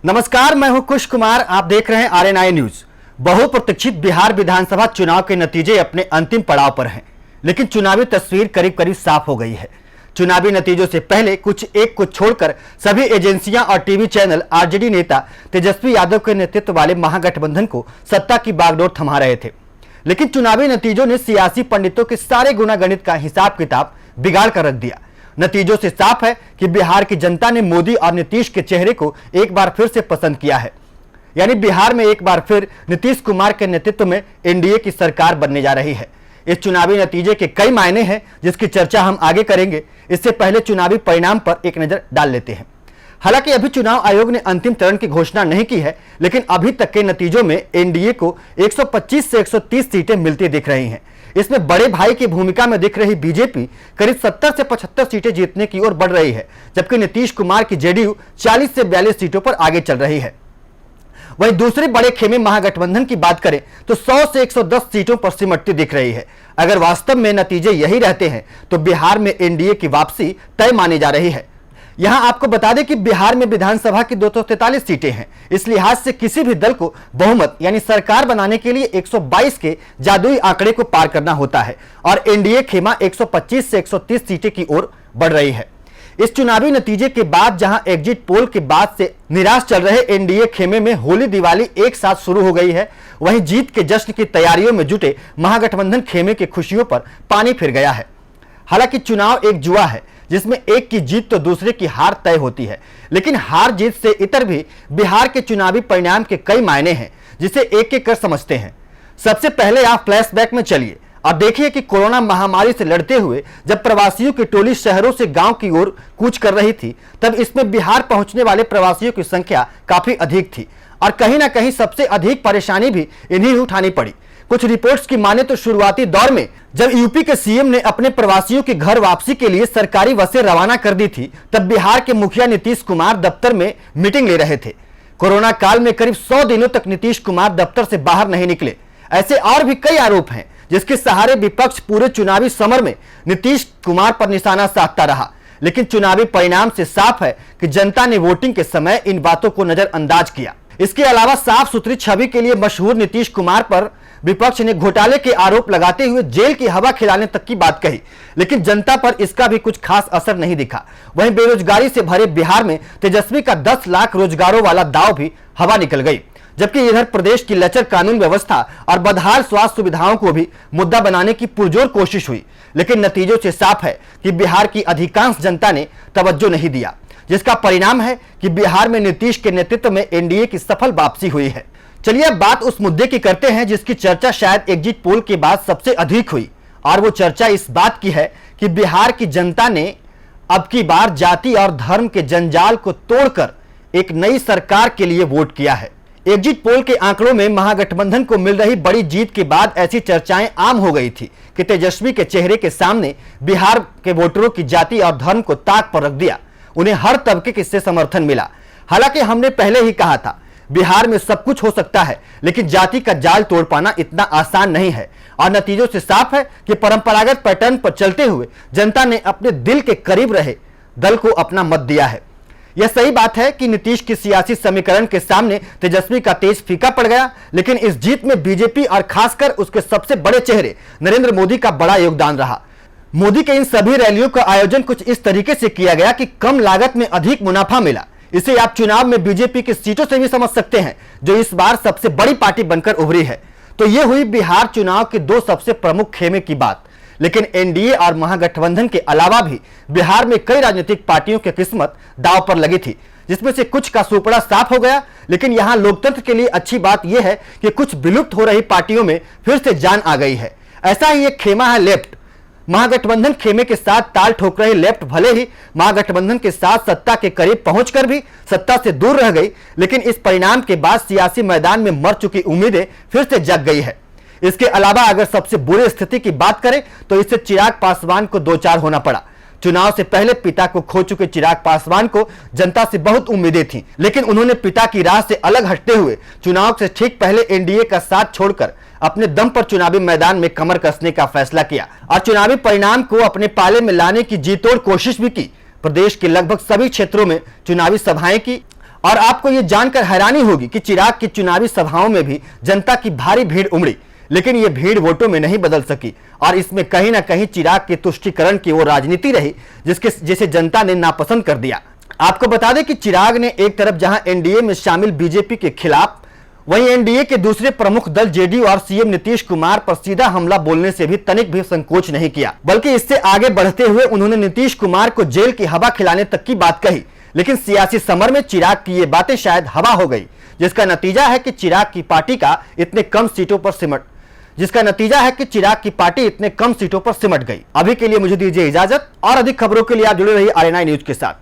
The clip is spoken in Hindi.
नमस्कार, मैं हूं कुश कुमार। आप देख रहे हैं RNI न्यूज। बहुप्रतीक्षित बिहार विधानसभा चुनाव के नतीजे अपने अंतिम पड़ाव पर हैं, लेकिन चुनावी तस्वीर करीब करीब साफ हो गई है। चुनावी नतीजों से पहले कुछ एक को छोड़कर सभी एजेंसियां और टीवी चैनल आरजेडी नेता तेजस्वी यादव के नेतृत्व वाले महागठबंधन को सत्ता की बागडोर थमा रहे थे, लेकिन चुनावी नतीजों ने सियासी पंडितों के सारे गुणागणित का हिसाब किताब बिगाड़ कर रख दिया। नतीजों से साफ है कि बिहार की जनता ने मोदी और नीतीश के चेहरे को एक बार फिर से पसंद किया है। यानी बिहार में एक बार फिर नीतीश कुमार के नेतृत्व में एनडीए की सरकार बनने जा रही है। इस चुनावी नतीजे के कई मायने हैं, जिसकी चर्चा हम आगे करेंगे। इससे पहले चुनावी परिणाम पर एक नजर डाल लेते हैं। हालांकि अभी चुनाव आयोग ने अंतिम चरण की घोषणा नहीं की है, लेकिन अभी तक के नतीजों में एनडीए को 125 से 130 सीटें मिलती दिख रही हैं। इसमें बड़े भाई की भूमिका में दिख रही बीजेपी करीब 70 से 75 सीटें जीतने की ओर बढ़ रही है, जबकि नीतीश कुमार की जेडीयू 40 से 42 सीटों पर आगे चल रही है। वहीं दूसरे बड़े खेमे महागठबंधन की बात करें तो 100 से 110 सीटों पर सिमटती दिख रही है। अगर वास्तव में नतीजे यही रहते हैं तो बिहार में एनडीए की वापसी तय मानी जा रही है। यहां आपको बता दें कि बिहार में विधानसभा की 243 सीटें हैं। इस लिहाज से किसी भी दल को बहुमत यानी सरकार बनाने के लिए 122 के जादुई आंकड़े को पार करना होता है और एनडीए खेमा 125 से 130 सीटें की ओर बढ़ रही है। इस चुनावी नतीजे के बाद जहां एग्जिट पोल के बाद से निराश चल रहे एनडीए खेमे में होली दिवाली एक साथ शुरू हो गई है, वहीं जीत के जश्न की तैयारियों में जुटे महागठबंधन खेमे की खुशियों पर पानी फिर गया है। हालांकि चुनाव एक जुआ है जिसमें एक की जीत तो दूसरे की हार तय होती है, लेकिन हार जीत से इतर भी बिहार के चुनावी परिणाम के कई मायने हैं, जिसे एक एक कर समझते हैं। सबसे पहले आप फ्लैशबैक में चलिए और देखिए कि कोरोना महामारी से लड़ते हुए जब प्रवासियों की टोली शहरों से गांव की ओर कूच कर रही थी, तब इसमें बिहार पहुंचने वाले प्रवासियों की संख्या काफी अधिक थी और कहीं ना कहीं सबसे अधिक परेशानी भी इन्हीं उठानी पड़ी। कुछ रिपोर्ट्स की माने तो शुरुआती दौर में जब यूपी के सीएम ने अपने प्रवासियों की घर वापसी के लिए सरकारी बसें रवाना कर दी थी, तब बिहार के मुखिया नीतीश कुमार दफ्तर में मीटिंग ले रहे थे। कोरोना काल में करीब 100 दिनों तक नीतीश कुमार दफ्तर से बाहर नहीं निकले। ऐसे और भी कई आरोप हैं जिसके सहारे विपक्ष पूरे चुनावी समर में नीतीश कुमार पर निशाना साधता रहा, लेकिन चुनावी परिणाम से साफ है कि जनता ने वोटिंग के समय इन बातों को नजरअंदाज किया। इसके अलावा साफ सुथरी छवि के लिए मशहूर नीतीश कुमार पर विपक्ष ने घोटाले के आरोप लगाते हुए जेल की हवा खिलाने तक की बात कही, लेकिन जनता पर इसका भी कुछ खास असर नहीं दिखा। वहीं बेरोजगारी से भरे बिहार में तेजस्वी का 10 लाख रोजगारों वाला दाव भी हवा निकल गई, जबकि इधर प्रदेश की लचर कानून व्यवस्था और बदहाल स्वास्थ्य सुविधाओं को भी मुद्दा बनाने की पुरजोर कोशिश हुई, लेकिन नतीजों से साफ है कि बिहार की अधिकांश जनता ने तवज्जो नहीं दिया, जिसका परिणाम है कि बिहार में नीतीश के नेतृत्व में एनडीए की सफल वापसी हुई है। चलिए अब बात उस मुद्दे की करते हैं जिसकी चर्चा शायद एग्जिट पोल के बाद सबसे अधिक हुई, और वो चर्चा इस बात की है कि बिहार की जनता ने अब की बार जाति और धर्म के जंजाल को तोड़कर एक नई सरकार के लिए वोट किया है। एग्जिट पोल के आंकड़ों में महागठबंधन को मिल रही बड़ी जीत के बाद ऐसी चर्चाएं आम हो गई थी कि तेजस्वी के चेहरे के सामने बिहार के वोटरों की जाति और धर्म को ताक पर रख दिया। उन्हें हर तबके से समर्थन मिला। हालांकि हमने पहले ही कहा था, बिहार में सब कुछ हो सकता है, लेकिन जाति का जाल तोड़ पाना इतना आसान नहीं है, और नतीजों से साफ है कि परंपरागत पैटर्न पर चलते हुए जनता ने अपने दिल के करीब रहे दल को अपना मत दिया है। यह सही बात है कि नीतीश की सियासी समीकरण के सामने तेजस्वी का तेज फीका पड़ गया, लेकिन इस जीत में बीजेपी और खासकर उसके सबसे बड़े चेहरे नरेंद्र मोदी का बड़ा योगदान रहा। मोदी के इन सभी रैलियों का आयोजन कुछ इस तरीके से किया गया कि कम लागत में अधिक मुनाफा मिला। इसे आप चुनाव में बीजेपी की सीटों से भी समझ सकते हैं, जो इस बार सबसे बड़ी पार्टी बनकर उभरी है। तो ये हुई बिहार चुनाव के दो सबसे प्रमुख खेमे की बात, लेकिन एनडीए और महागठबंधन के अलावा भी बिहार में कई राजनीतिक पार्टियों की किस्मत दांव पर लगी थी, जिसमें से कुछ का सुपड़ा साफ हो गया। लेकिन यहां लोकतंत्र के लिए अच्छी बात यह है कि कुछ विलुप्त हो रही पार्टियों में फिर से जान आ गई है। ऐसा ही एक खेमा है लेफ्ट। महागठबंधन खेमे के साथ ताल ठोक रहे लेफ्ट भले ही महागठबंधन के साथ सत्ता के करीब पहुंचकर भी सत्ता से दूर रह गई, लेकिन इस परिणाम के बाद सियासी मैदान में मर चुकी उम्मीदें फिर से जग गई है। इसके अलावा अगर सबसे बुरी स्थिति की बात करें तो इससे चिराग पासवान को दो चार होना पड़ा। चुनाव से पहले पिता को खो चुके चिराग पासवान को जनता से बहुत उम्मीदें थीं, लेकिन उन्होंने पिता की राह से अलग हटते हुए चुनाव से ठीक पहले एनडीए का साथ छोड़कर अपने दम पर चुनावी मैदान में कमर कसने का फैसला किया और चुनावी परिणाम को अपने पाले में लाने की जीतोड़ कोशिश भी की। प्रदेश के लगभग सभी क्षेत्रों में चुनावी सभाएं की और आपको ये जानकर हैरानी होगी कि चिराग की चुनावी सभाओं में भी जनता की भारी भीड़ उमड़ी, लेकिन ये भीड़ वोटों में नहीं बदल सकी और इसमें कहीं ना कहीं चिराग के तुष्टीकरण की वो राजनीति रही जिसे जनता ने नापसंद कर दिया। आपको बता दें कि चिराग ने एक तरफ जहां एनडीए में शामिल बीजेपी के खिलाफ, वहीं एनडीए के दूसरे प्रमुख दल जेडीयू और सीएम नीतीश कुमार पर सीधा हमला बोलने से भी तनिक भी संकोच नहीं किया, बल्कि इससे आगे बढ़ते हुए उन्होंने नीतीश कुमार को जेल की हवा खिलाने तक की बात कही। लेकिन सियासी समर में चिराग की ये बातें शायद हवा हो गई, जिसका नतीजा है कि चिराग की पार्टी इतने कम सीटों पर सिमट गई। अभी के लिए मुझे दीजिए इजाजत और अधिक खबरों के लिए आप जुड़े रहिए आरएनआई न्यूज के साथ।